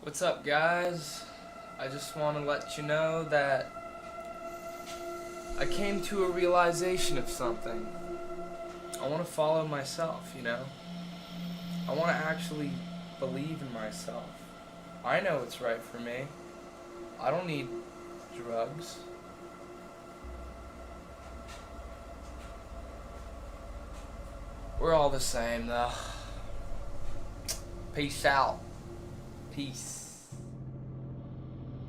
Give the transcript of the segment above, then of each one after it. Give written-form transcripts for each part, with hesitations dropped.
What's up, guys? I just want to let you know that I came to a realization of something. I want to follow myself, I want to actually believe in myself. I know what's right for me. I don't need drugs. We're all the same, though. Peace out. Peace.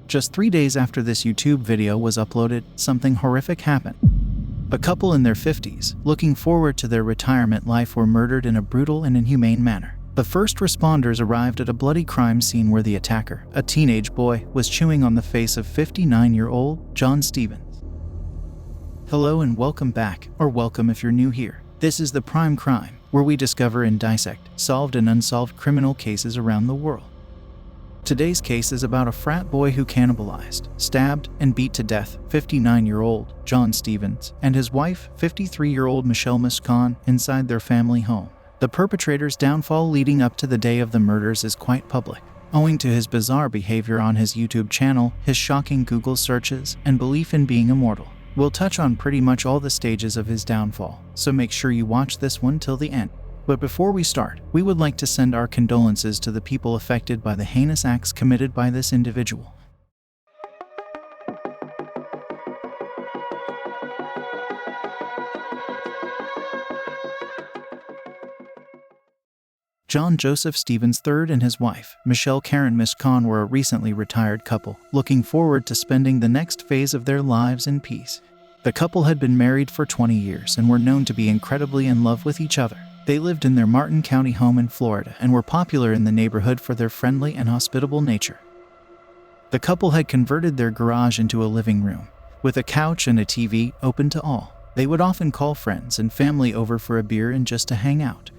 Just 3 days after this YouTube video was uploaded, something horrific happened. A couple in their 50s, looking forward to their retirement life, were murdered in a brutal and inhumane manner. The first responders arrived at a bloody crime scene where the attacker, a teenage boy, was chewing on the face of 59-year-old John Stevens. Hello and welcome back, or welcome if you're new here. This is The Prime Crime, where we discover and dissect solved and unsolved criminal cases around the world. Today's case is about a frat boy who cannibalized, stabbed, and beat to death 59-year-old John Stevens and his wife, 53-year-old Michelle Miscon, inside their family home. The perpetrator's downfall leading up to the day of the murders is quite public, owing to his bizarre behavior on his YouTube channel, his shocking Google searches, and belief in being immortal. We'll touch on pretty much all the stages of his downfall, so make sure you watch this one till the end. But before we start, we would like to send our condolences to the people affected by the heinous acts committed by this individual. John Joseph Stevens III and his wife, Michelle Karen Miscon, were a recently retired couple, looking forward to spending the next phase of their lives in peace. The couple had been married for 20 years and were known to be incredibly in love with each other. They lived in their Martin County home in Florida and were popular in the neighborhood for their friendly and hospitable nature. The couple had converted their garage into a living room, with a couch and a TV open to all. They would often call friends and family over for a beer and just to hang out.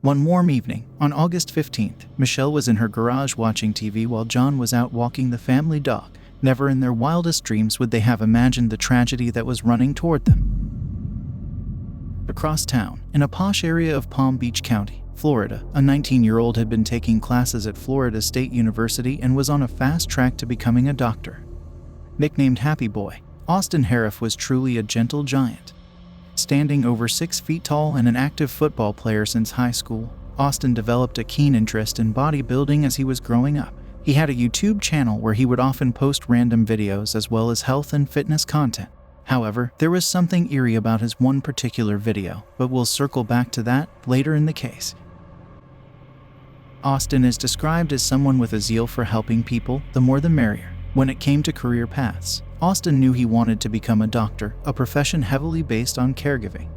One warm evening, on August 15th, Michelle was in her garage watching TV while John was out walking the family dog. Never in their wildest dreams would they have imagined the tragedy that was running toward them. Across town, in a posh area of Palm Beach County, Florida, a 19-year-old had been taking classes at Florida State University and was on a fast track to becoming a doctor. Nicknamed Happy Boy, Austin Harrouff was truly a gentle giant. Standing over 6 feet tall and an active football player since high school, Austin developed a keen interest in bodybuilding as he was growing up. He had a YouTube channel where he would often post random videos as well as health and fitness content. However, there was something eerie about his one particular video, but we'll circle back to that later in the case. Austin is described as someone with a zeal for helping people, the more the merrier. When it came to career paths, Austin knew he wanted to become a doctor, a profession heavily based on caregiving.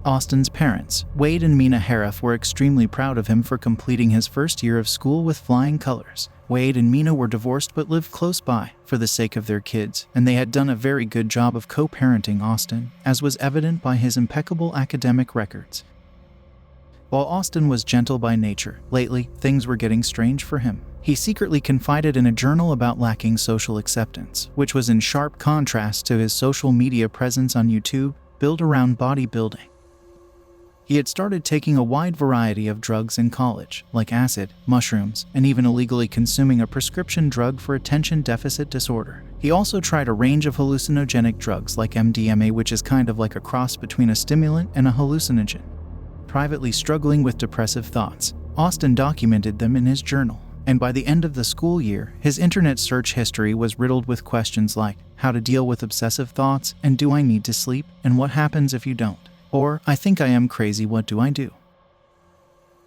Austin's parents, Wade and Mina Harrouff, were extremely proud of him for completing his first year of school with flying colors. Wade and Mina were divorced but lived close by for the sake of their kids, and they had done a very good job of co-parenting Austin, as was evident by his impeccable academic records. While Austin was gentle by nature, lately, things were getting strange for him. He secretly confided in a journal about lacking social acceptance, which was in sharp contrast to his social media presence on YouTube, built around bodybuilding. He had started taking a wide variety of drugs in college, like acid, mushrooms, and even illegally consuming a prescription drug for attention deficit disorder. He also tried a range of hallucinogenic drugs like MDMA, which is kind of like a cross between a stimulant and a hallucinogen. Privately struggling with depressive thoughts, Austin documented them in his journal. And by the end of the school year, his internet search history was riddled with questions like, how to deal with obsessive thoughts, and do I need to sleep, and what happens if you don't? Or, I think I am crazy, what do I do?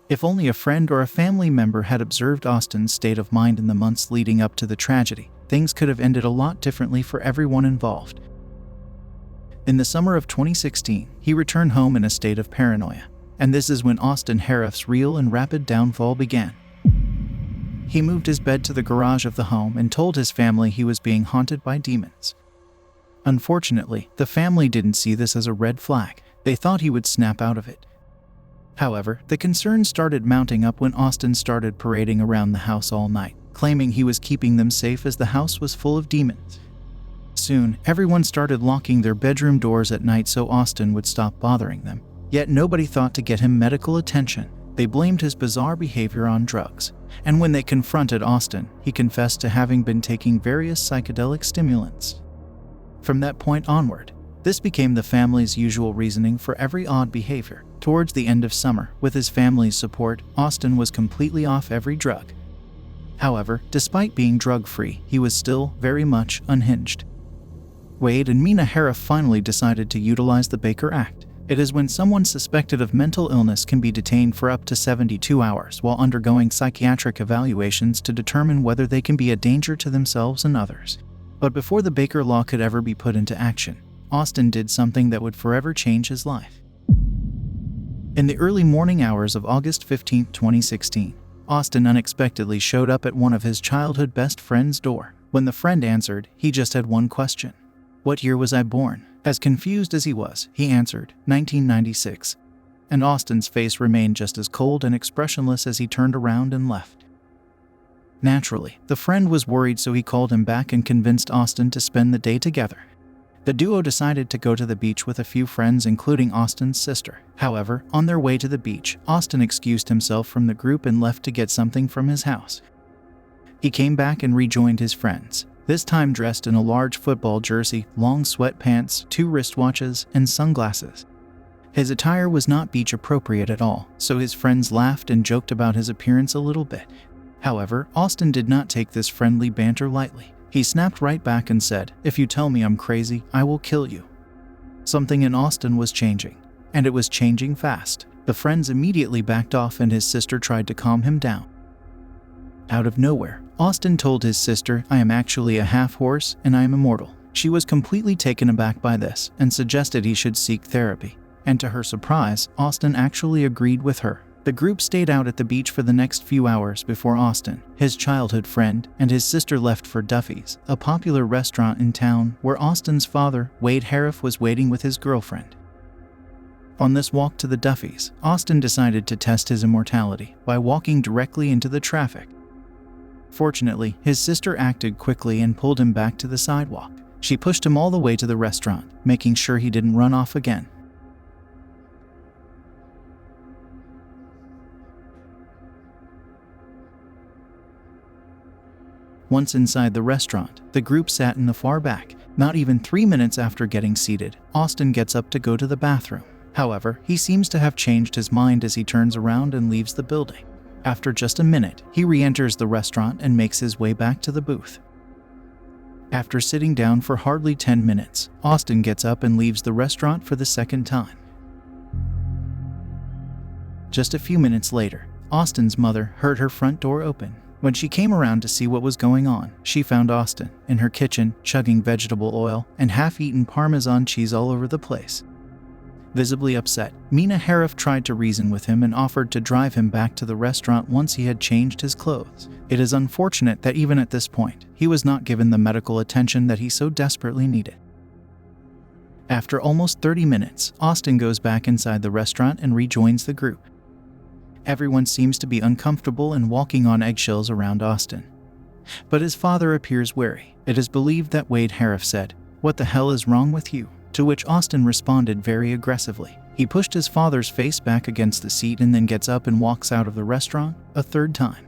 If only a friend or a family member had observed Austin's state of mind in the months leading up to the tragedy, things could have ended a lot differently for everyone involved. In the summer of 2016, he returned home in a state of paranoia, and this is when Austin Harrouff's real and rapid downfall began. He moved his bed to the garage of the home and told his family he was being haunted by demons. Unfortunately, the family didn't see this as a red flag. They thought he would snap out of it. However, the concerns started mounting up when Austin started parading around the house all night, claiming he was keeping them safe as the house was full of demons. Soon, everyone started locking their bedroom doors at night so Austin would stop bothering them. Yet nobody thought to get him medical attention. They blamed his bizarre behavior on drugs, and when they confronted Austin, he confessed to having been taking various psychedelic stimulants. From that point onward, this became the family's usual reasoning for every odd behavior. Towards the end of summer, with his family's support, Austin was completely off every drug. However, despite being drug-free, he was still very much unhinged. Wade and Mina Harrouff finally decided to utilize the Baker Act. It is when someone suspected of mental illness can be detained for up to 72 hours while undergoing psychiatric evaluations to determine whether they can be a danger to themselves and others. But before the Baker Law could ever be put into action, Austin did something that would forever change his life. In the early morning hours of August 15, 2016, Austin unexpectedly showed up at one of his childhood best friend's door. When the friend answered, he just had one question. "What year was I born?" As confused as he was, he answered, 1996. And Austin's face remained just as cold and expressionless as he turned around and left. Naturally, the friend was worried, so he called him back and convinced Austin to spend the day together. The duo decided to go to the beach with a few friends, including Austin's sister. However, on their way to the beach, Austin excused himself from the group and left to get something from his house. He came back and rejoined his friends, this time dressed in a large football jersey, long sweatpants, 2 wristwatches, and sunglasses. His attire was not beach appropriate at all, so his friends laughed and joked about his appearance a little bit. However, Austin did not take this friendly banter lightly. He snapped right back and said, "If you tell me I'm crazy, I will kill you." Something in Austin was changing, and it was changing fast. The friends immediately backed off and his sister tried to calm him down. Out of nowhere, Austin told his sister, "I am actually a half-horse and I am immortal." She was completely taken aback by this and suggested he should seek therapy. And to her surprise, Austin actually agreed with her. The group stayed out at the beach for the next few hours before Austin, his childhood friend, and his sister left for Duffy's, a popular restaurant in town where Austin's father, Wade Harrouff, was waiting with his girlfriend. On this walk to the Duffy's, Austin decided to test his immortality by walking directly into the traffic. Fortunately, his sister acted quickly and pulled him back to the sidewalk. She pushed him all the way to the restaurant, making sure he didn't run off again. Once inside the restaurant, the group sat in the far back. Not even 3 minutes after getting seated, Austin gets up to go to the bathroom. However, he seems to have changed his mind as he turns around and leaves the building. After just a minute, he re-enters the restaurant and makes his way back to the booth. After sitting down for hardly 10 minutes, Austin gets up and leaves the restaurant for the second time. Just a few minutes later, Austin's mother heard her front door open. When she came around to see what was going on, she found Austin in her kitchen, chugging vegetable oil and half-eaten Parmesan cheese all over the place. Visibly upset, Mina Harrouff tried to reason with him and offered to drive him back to the restaurant once he had changed his clothes. It is unfortunate that even at this point, he was not given the medical attention that he so desperately needed. After almost 30 minutes, Austin goes back inside the restaurant and rejoins the group. Everyone seems to be uncomfortable and walking on eggshells around Austin. But his father appears wary. It is believed that Wade Harrouff said, "What the hell is wrong with you?" To which Austin responded very aggressively. He pushed his father's face back against the seat and then gets up and walks out of the restaurant a third time.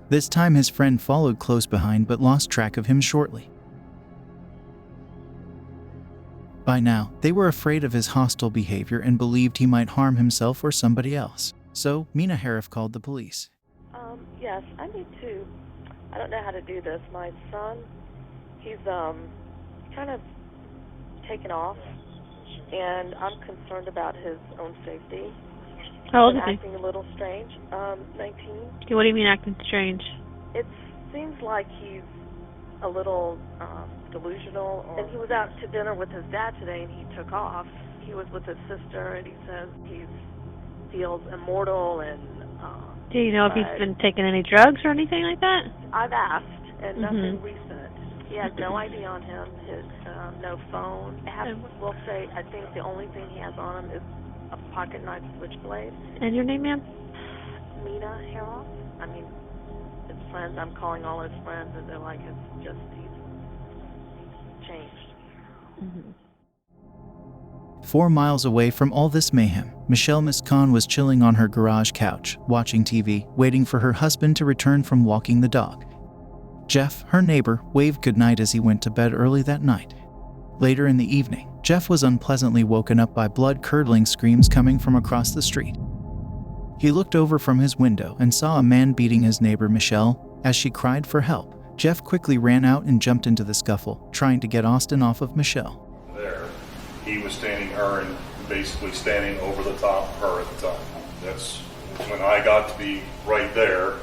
This time his friend followed close behind but lost track of him shortly. By now, they were afraid of his hostile behavior and believed he might harm himself or somebody else. So, Mina Harrouff called the police. Yes, I don't know how to do this. My son, he's kind of taken off, and I'm concerned about his own safety. How old is he? Acting a little strange. 19. What do you mean acting strange? It seems like he's a little delusional. And he was out to dinner with his dad today, and he took off. He was with his sister, and he says he feels immortal. And do you know if he's been taking any drugs or anything like that? I've asked, and nothing recent. He has no ID on him. His no phone. We'll say I think the only thing he has on him is a pocket knife switchblade. And your name, ma'am? Mina Harrouff. I mean, his friends. I'm calling all his friends, and they're like, he's changed. 4 miles away from all this mayhem, Michelle Miscon was chilling on her garage couch, watching TV, waiting for her husband to return from walking the dog. Jeff, her neighbor, waved goodnight as he went to bed early that night. Later in the evening, Jeff was unpleasantly woken up by blood-curdling screams coming from across the street. He looked over from his window and saw a man beating his neighbor Michelle. As she cried for help, Jeff quickly ran out and jumped into the scuffle, trying to get Austin off of Michelle. There, he was standing her and basically standing over the top of her at the time. That's when I got to be right there.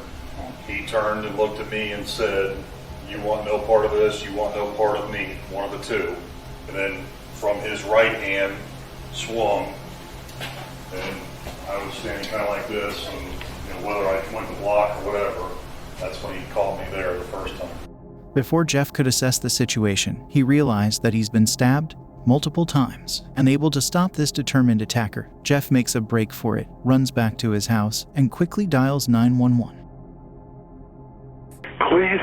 He turned and looked at me and said, "You want no part of this, you want no part of me," one of the two. And then from his right hand swung, and I was standing kind of like this, and whether I went to block or whatever, that's when he called me there the first time. Before Jeff could assess the situation, he realized that he's been stabbed multiple times. Unable to stop this determined attacker, Jeff makes a break for it, runs back to his house, and quickly dials 911. Police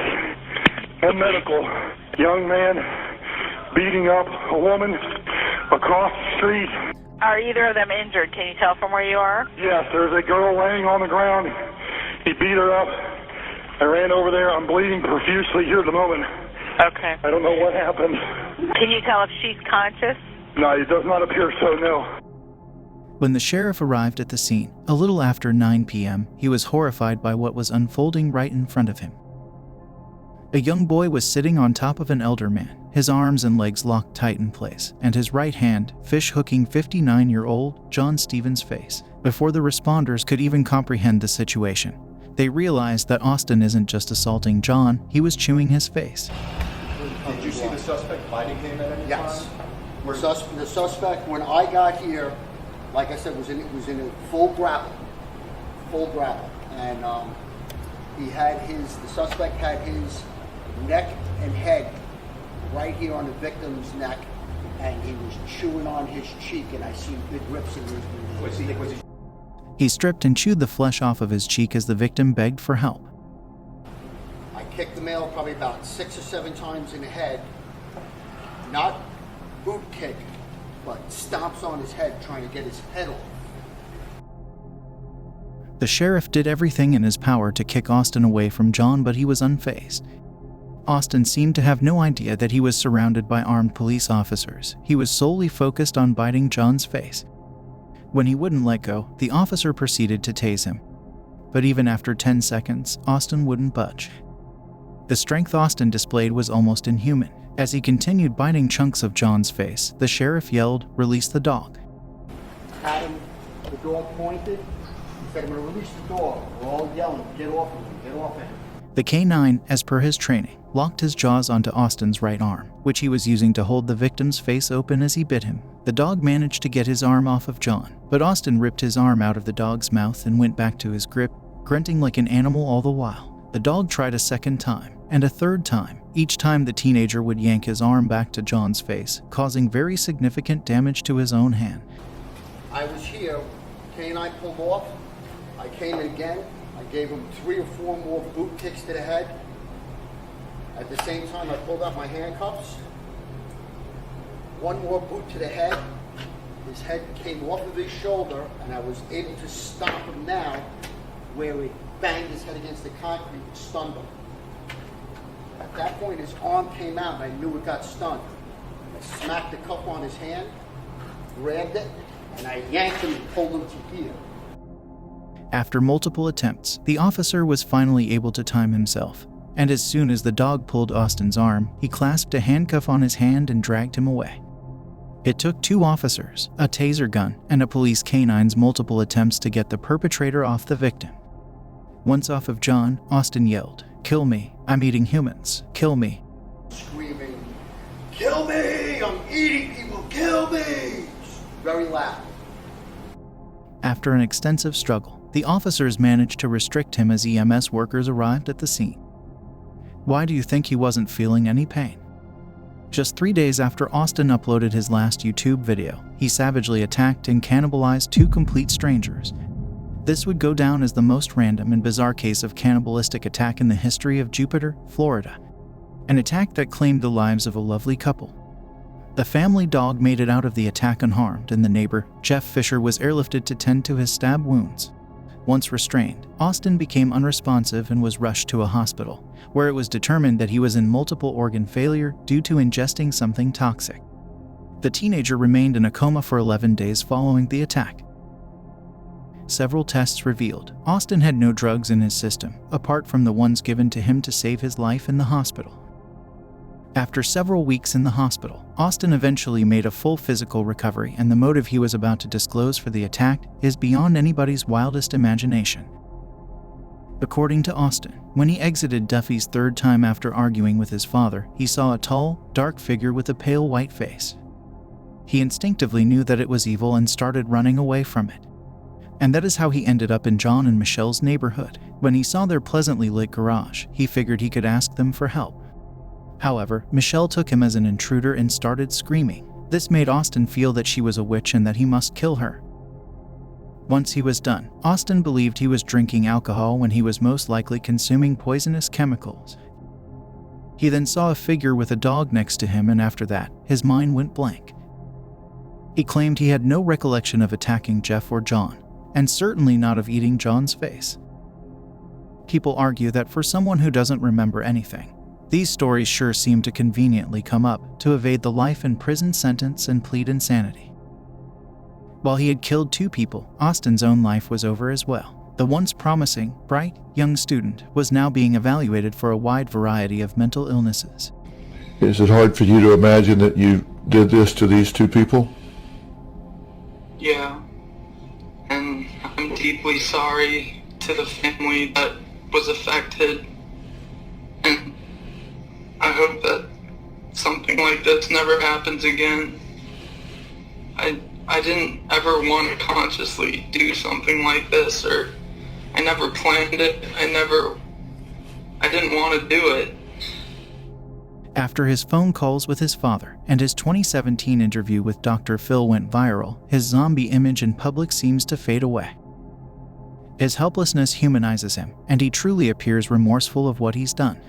and medical. Young man beating up a woman across the street. Are either of them injured? Can you tell from where you are? Yes, there's a girl laying on the ground. He beat her up. I ran over there. I'm bleeding profusely here at the moment. Okay. I don't know what happened. Can you tell if she's conscious? No, it does not appear so, no. When the sheriff arrived at the scene, a little after 9 p.m., he was horrified by what was unfolding right in front of him. A young boy was sitting on top of an elder man, his arms and legs locked tight in place, and his right hand fish-hooking 59-year-old John Stevens' face. Before the responders could even comprehend the situation, they realized that Austin isn't just assaulting John, he was chewing his face. Did you see the suspect biting him at any time? Yes. The suspect, when I got here, like I said, was in a full grapple, and the suspect had his neck and head right here on the victim's neck, and he was chewing on his cheek, and I seen big rips in his. He stripped and chewed the flesh off of his cheek as the victim begged for help. I kicked the male probably about 6 or 7 times in the head, not boot kick, but stomps on his head, trying to get his head off. The sheriff did everything in his power to kick Austin away from John, but he was unfazed. Austin seemed to have no idea that he was surrounded by armed police officers. He was solely focused on biting John's face. When he wouldn't let go, the officer proceeded to tase him. But even after 10 seconds, Austin wouldn't budge. The strength Austin displayed was almost inhuman. As he continued biting chunks of John's face, the sheriff yelled, "Release the dog." Had him, the dog pointed, he said, "I'm going to release the dog." We're all yelling, "Get off of him, get off of him." The K-9, as per his training, locked his jaws onto Austin's right arm, which he was using to hold the victim's face open as he bit him. The dog managed to get his arm off of John, but Austin ripped his arm out of the dog's mouth and went back to his grip, grunting like an animal all the while. The dog tried a second time, and a third time. Each time the teenager would yank his arm back to John's face, causing very significant damage to his own hand. I was here, K-9 pulled off, I came in again, I gave him 3 or 4 more boot kicks to the head. At the same time, I pulled out my handcuffs. 1 more boot to the head. His head came off of his shoulder, and I was able to stop him now, where he banged his head against the concrete and stunned him. At that point, his arm came out, and I knew it got stunned. I smacked the cuff on his hand, grabbed it, and I yanked him and pulled him to here. After multiple attempts, the officer was finally able to time himself, and as soon as the dog pulled Austin's arm, he clasped a handcuff on his hand and dragged him away. It took 2 officers, a taser gun, and a police K-9's multiple attempts to get the perpetrator off the victim. Once off of John, Austin yelled, "Kill me, I'm eating humans, kill me." Screaming, "Kill me, I'm eating people, kill me!" Very loud. After an extensive struggle, the officers managed to restrict him as EMS workers arrived at the scene. Why do you think he wasn't feeling any pain? Just 3 days after Austin uploaded his last YouTube video, he savagely attacked and cannibalized 2 complete strangers. This would go down as the most random and bizarre case of cannibalistic attack in the history of Jupiter, Florida. An attack that claimed the lives of a lovely couple. The family dog made it out of the attack unharmed, and the neighbor, Jeff Fisher, was airlifted to tend to his stab wounds. Once restrained, Austin became unresponsive and was rushed to a hospital, where it was determined that he was in multiple organ failure due to ingesting something toxic. The teenager remained in a coma for 11 days following the attack. Several tests revealed Austin had no drugs in his system, apart from the ones given to him to save his life in the hospital. After several weeks in the hospital, Austin eventually made a full physical recovery, and the motive he was about to disclose for the attack is beyond anybody's wildest imagination. According to Austin, when he exited Duffy's third time after arguing with his father, he saw a tall, dark figure with a pale white face. He instinctively knew that it was evil and started running away from it. And that is how he ended up in John and Michelle's neighborhood. When he saw their pleasantly lit garage, he figured he could ask them for help. However, Michelle took him as an intruder and started screaming. This made Austin feel that she was a witch and that he must kill her. Once he was done, Austin believed he was drinking alcohol when he was most likely consuming poisonous chemicals. He then saw a figure with a dog next to him, and after that, his mind went blank. He claimed he had no recollection of attacking Jeff or John, and certainly not of eating John's face. People argue that for someone who doesn't remember anything, these stories sure seem to conveniently come up to evade the life in prison sentence and plead insanity. While he had killed 2 people, Austin's own life was over as well. The once promising, bright, young student was now being evaluated for a wide variety of mental illnesses. Is it hard for you to imagine that you did this to these 2 people? Yeah, and I'm deeply sorry to the family that was affected, and I hope that something like this never happens again. I didn't ever want to consciously do something like this, or I never planned it. I didn't want to do it. After his phone calls with his father and his 2017 interview with Dr. Phil went viral, his zombie image in public seems to fade away. His helplessness humanizes him, and he truly appears remorseful of what he's done.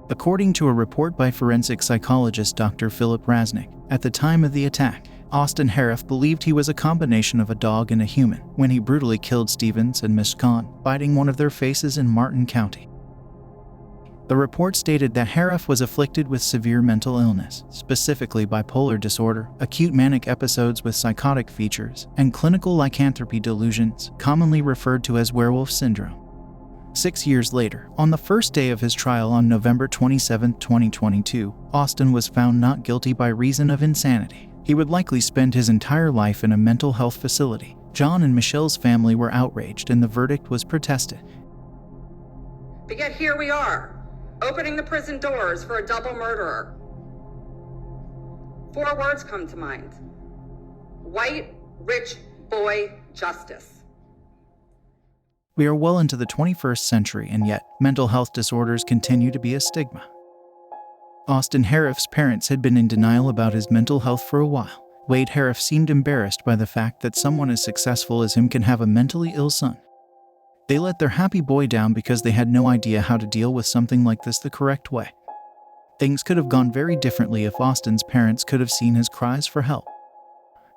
According to a report by forensic psychologist Dr. Philip Resnick, at the time of the attack, Austin Harrouff believed he was a combination of a dog and a human when he brutally killed Stevens and Miss Kahn, biting one of their faces in Martin County. The report stated that Harrouff was afflicted with severe mental illness, specifically bipolar disorder, acute manic episodes with psychotic features, and clinical lycanthropy delusions, commonly referred to as werewolf syndrome. 6 years later, on the first day of his trial on November 27, 2022, Austin was found not guilty by reason of insanity. He would likely spend his entire life in a mental health facility. John and Michelle's family were outraged, and the verdict was protested. But yet here we are, opening the prison doors for a double murderer. 4 words come to mind: white, rich boy justice. We are well into the 21st century, and yet, mental health disorders continue to be a stigma. Austin Harrouff's parents had been in denial about his mental health for a while. Wade Harrouff seemed embarrassed by the fact that someone as successful as him can have a mentally ill son. They let their happy boy down because they had no idea how to deal with something like this the correct way. Things could have gone very differently if Austin's parents could have seen his cries for help.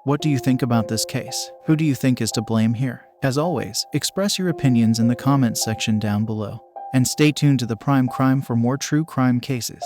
What do you think about this case? Who do you think is to blame here? As always, express your opinions in the comments section down below. And stay tuned to the Prime Crime for more true crime cases.